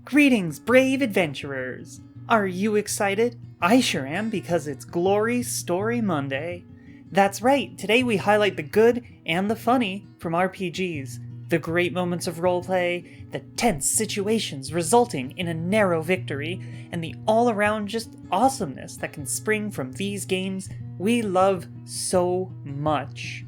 Greetings, brave adventurers! Are you excited? I sure am, because it's Glory Story Monday. That's right, today we highlight the good and the funny from RPGs, the great moments of roleplay, the tense situations resulting in a narrow victory, and the all-around just awesomeness that can spring from these games we love so much.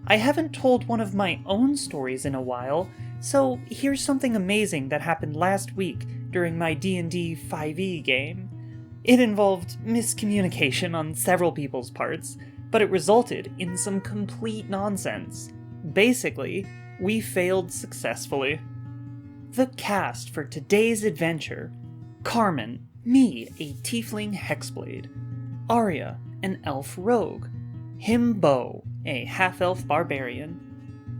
I haven't told one of my own stories in a while, so here's something amazing that happened last week during my D&D 5e game. It involved miscommunication on several people's parts, but it resulted in some complete nonsense. Basically, we failed successfully. The cast for today's adventure: Carmen, me, a tiefling hexblade; Arya, an elf rogue; Himbo, a half-elf barbarian;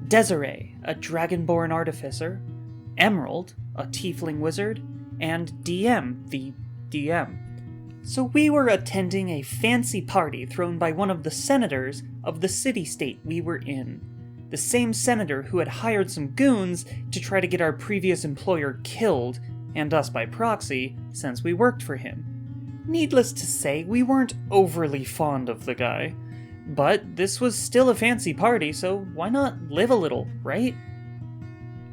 Desiree, a dragonborn artificer; Emerald, a tiefling wizard; and DM, the DM. So we were attending a fancy party thrown by one of the senators of the city-state we were in. The same senator who had hired some goons to try to get our previous employer killed, and us by proxy, since we worked for him. Needless to say, we weren't overly fond of the guy. But this was still a fancy party, so why not live a little, right?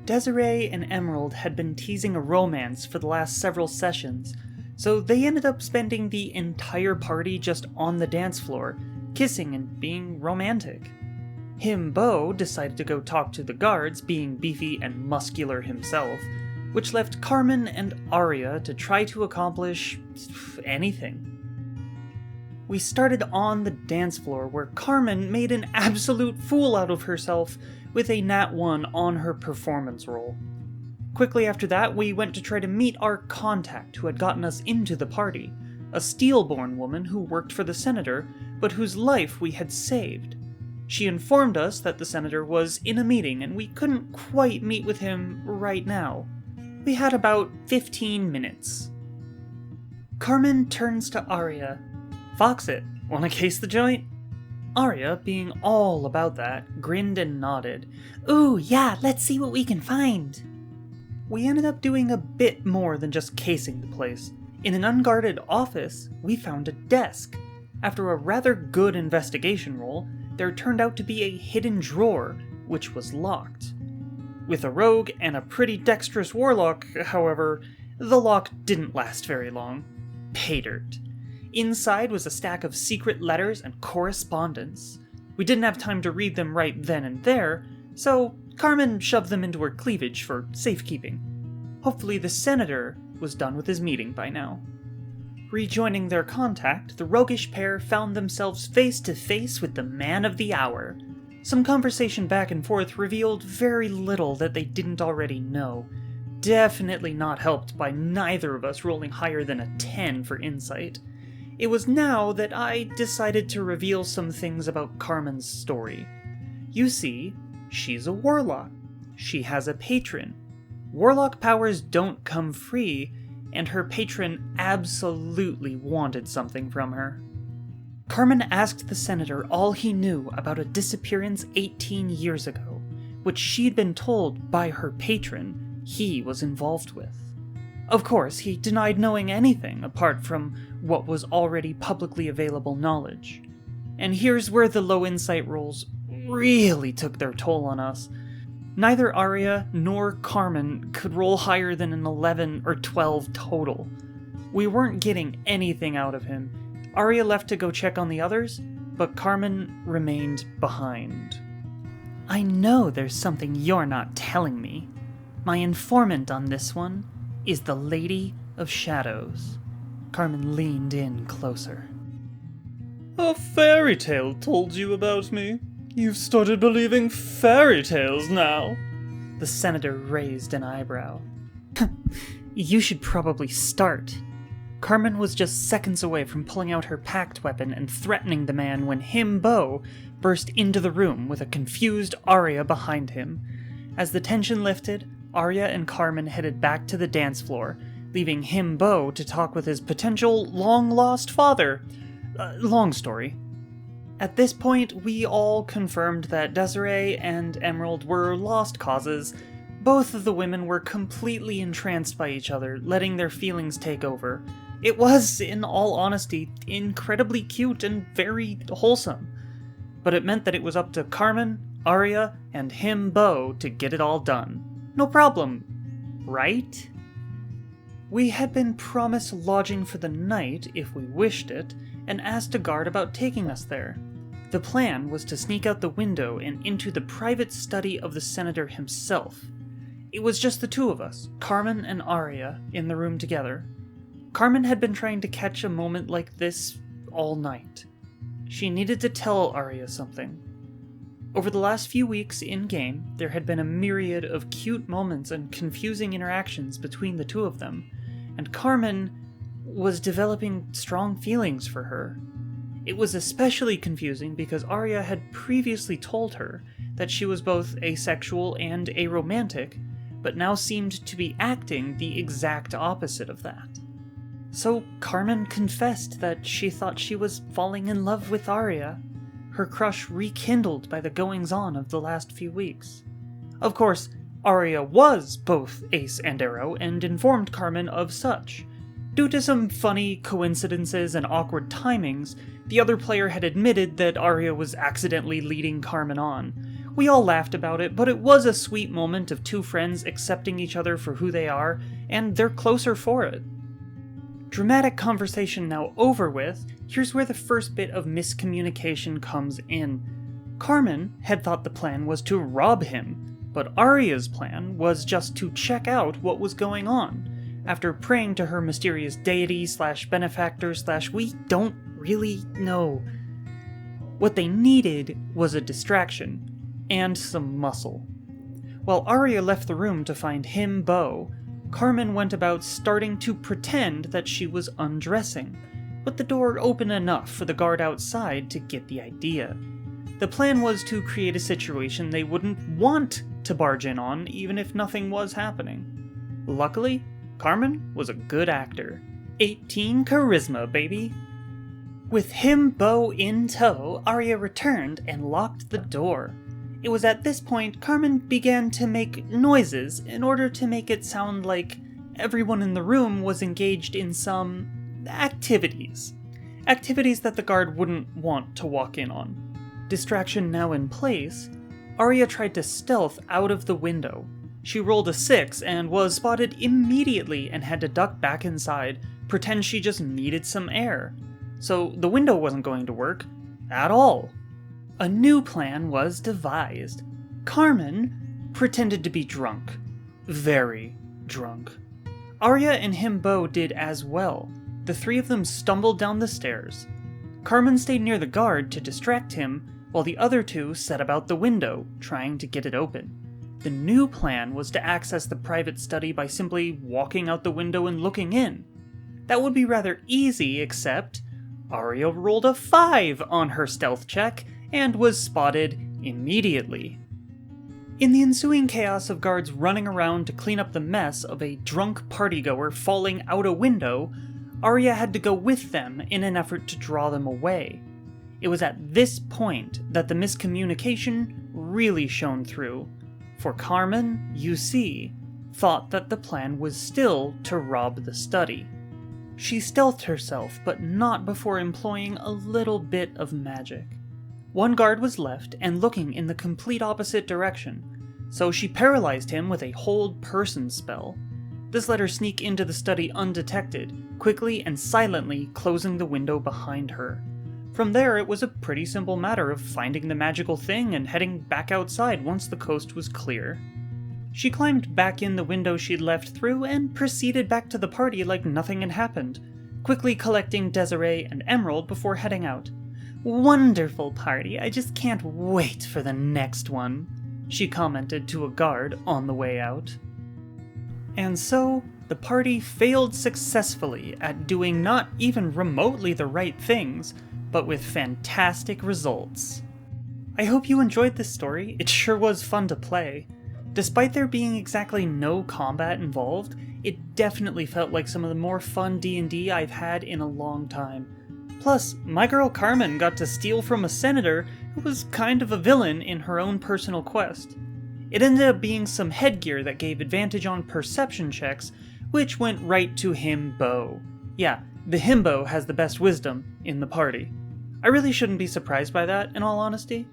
Desiree and Emerald had been teasing a romance for the last several sessions, so they ended up spending the entire party just on the dance floor, kissing and being romantic. Himbo decided to go talk to the guards, being beefy and muscular himself, which left Carmen and Arya to try to accomplish anything. We started on the dance floor where Carmen made an absolute fool out of herself with a nat 1 on her performance roll. Quickly after that, we went to try to meet our contact who had gotten us into the party, a Steelborn woman who worked for the senator, but whose life we had saved. She informed us that the senator was in a meeting and we couldn't quite meet with him right now. We had about 15 minutes. Carmen turns to Arya. "Fox it, wanna case the joint?" Arya, being all about that, grinned and nodded. "Ooh, yeah, let's see what we can find." We ended up doing a bit more than just casing the place. In an unguarded office, we found a desk. After a rather good investigation roll, there turned out to be a hidden drawer, which was locked. With a rogue and a pretty dexterous warlock, however, the lock didn't last very long. Pay dirt. Inside was a stack of secret letters and correspondence. We didn't have time to read them right then and there, so Carmen shoved them into her cleavage for safekeeping. Hopefully the senator was done with his meeting by now. Rejoining their contact, the roguish pair found themselves face to face with the man of the hour. Some conversation back and forth revealed very little that they didn't already know. Definitely not helped by neither of us rolling higher than a 10 for insight. It was now that I decided to reveal some things about Carmen's story. You see, she's a warlock. She has a patron. Warlock powers don't come free, and her patron absolutely wanted something from her. Carmen asked the senator all he knew about a disappearance 18 years ago, which she'd been told by her patron he was involved with. Of course, he denied knowing anything apart from what was already publicly available knowledge. And here's where the low insight rolls really took their toll on us. Neither Arya nor Carmen could roll higher than an 11 or 12 total. We weren't getting anything out of him. Arya left to go check on the others, but Carmen remained behind. "I know there's something you're not telling me. My informant on this one is the Lady of Shadows." Carmen leaned in closer. "A fairy tale told you about me? You've started believing fairy tales now?" The senator raised an eyebrow. "You should probably start." Carmen was just seconds away from pulling out her packed weapon and threatening the man when Himbo burst into the room with a confused Arya behind him. As the tension lifted, Arya and Carmen headed back to the dance floor, leaving Himbo to talk with his potential long-lost father. Long story. At this point, we all confirmed that Desiree and Emerald were lost causes, Both of the women were completely entranced by each other, letting their feelings take over. It was, in all honesty, incredibly cute and very wholesome. But it meant that it was up to Carmen, Arya, and him, Bo, to get it all done. No problem, right? We had been promised lodging for the night, if we wished it, and asked a guard about taking us there. The plan was to sneak out the window and into the private study of the senator himself. It was just the two of us, Carmen and Arya, in the room together. Carmen had been trying to catch a moment like this all night. She needed to tell Arya something. Over the last few weeks in-game, there had been a myriad of cute moments and confusing interactions between the two of them, and Carmen was developing strong feelings for her. It was especially confusing because Arya had previously told her that she was both asexual and aromantic, but now seemed to be acting the exact opposite of that. So Carmen confessed that she thought she was falling in love with Arya, her crush rekindled by the goings-on of the last few weeks. Of course, Arya was both ace and aro and informed Carmen of such. Due to some funny coincidences and awkward timings, the other player had admitted that Arya was accidentally leading Carmen on. We all laughed about it, but it was a sweet moment of two friends accepting each other for who they are, and they're closer for it. Dramatic conversation now over with, here's where the first bit of miscommunication comes in. Carmen had thought the plan was to rob him, but Arya's plan was just to check out what was going on, after praying to her mysterious deity/benefactor/we don't really know. What they needed was a distraction, and some muscle. While Arya left the room to find him, Bo, Carmen went about starting to pretend that she was undressing, with the door open enough for the guard outside to get the idea. The plan was to create a situation they wouldn't want to barge in on, even if nothing was happening. Luckily, Carmen was a good actor. 18 charisma, baby! With him, Bo, in tow, Arya returned and locked the door. It was at this point Carmen began to make noises in order to make it sound like everyone in the room was engaged in some activities. Activities that the guard wouldn't want to walk in on. Distraction now in place, Arya tried to stealth out of the window. She rolled a 6 and was spotted immediately and had to duck back inside, pretend she just needed some air. So the window wasn't going to work at all. A new plan was devised. Carmen pretended to be drunk. Very drunk. Arya and him, Bo, did as well. The three of them stumbled down the stairs. Carmen stayed near the guard to distract him, while the other two set about the window, trying to get it open. The new plan was to access the private study by simply walking out the window and looking in. That would be rather easy, except Arya rolled a 5 on her stealth check, and was spotted immediately. In the ensuing chaos of guards running around to clean up the mess of a drunk partygoer falling out a window, Arya had to go with them in an effort to draw them away. It was at this point that the miscommunication really shone through, for Carmen, you see, thought that the plan was still to rob the study. She stealthed herself, but not before employing a little bit of magic. One guard was left and looking in the complete opposite direction, so she paralyzed him with a hold person spell. This let her sneak into the study undetected, quickly and silently closing the window behind her. From there, it was a pretty simple matter of finding the magical thing and heading back outside once the coast was clear. She climbed back in the window she'd left through and proceeded back to the party like nothing had happened, quickly collecting Desiree and Emerald before heading out. "Wonderful party, I just can't wait for the next one," she commented to a guard on the way out. And so, the party failed successfully at doing not even remotely the right things, but with fantastic results. I hope you enjoyed this story, it sure was fun to play. Despite there being exactly no combat involved, it definitely felt like some of the more fun D&D I've had in a long time. Plus, my girl Carmen got to steal from a senator who was kind of a villain in her own personal quest. It ended up being some headgear that gave advantage on perception checks, which went right to Himbo. Yeah, the Himbo has the best wisdom in the party. I really shouldn't be surprised by that, in all honesty.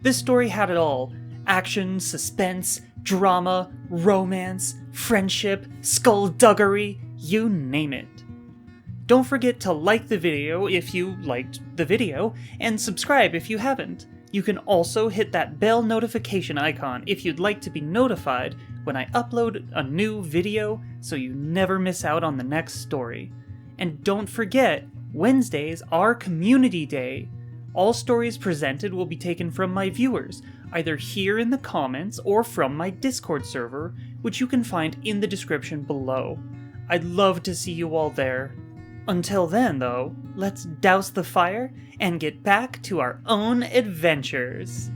This story had it all: action, suspense, drama, romance, friendship, skullduggery, you name it. Don't forget to like the video if you liked the video, and subscribe if you haven't. You can also hit that bell notification icon if you'd like to be notified when I upload a new video so you never miss out on the next story. And don't forget, Wednesdays are Community Day. All stories presented will be taken from my viewers, either here in the comments or from my Discord server, which you can find in the description below. I'd love to see you all there. Until then, though, let's douse the fire and get back to our own adventures.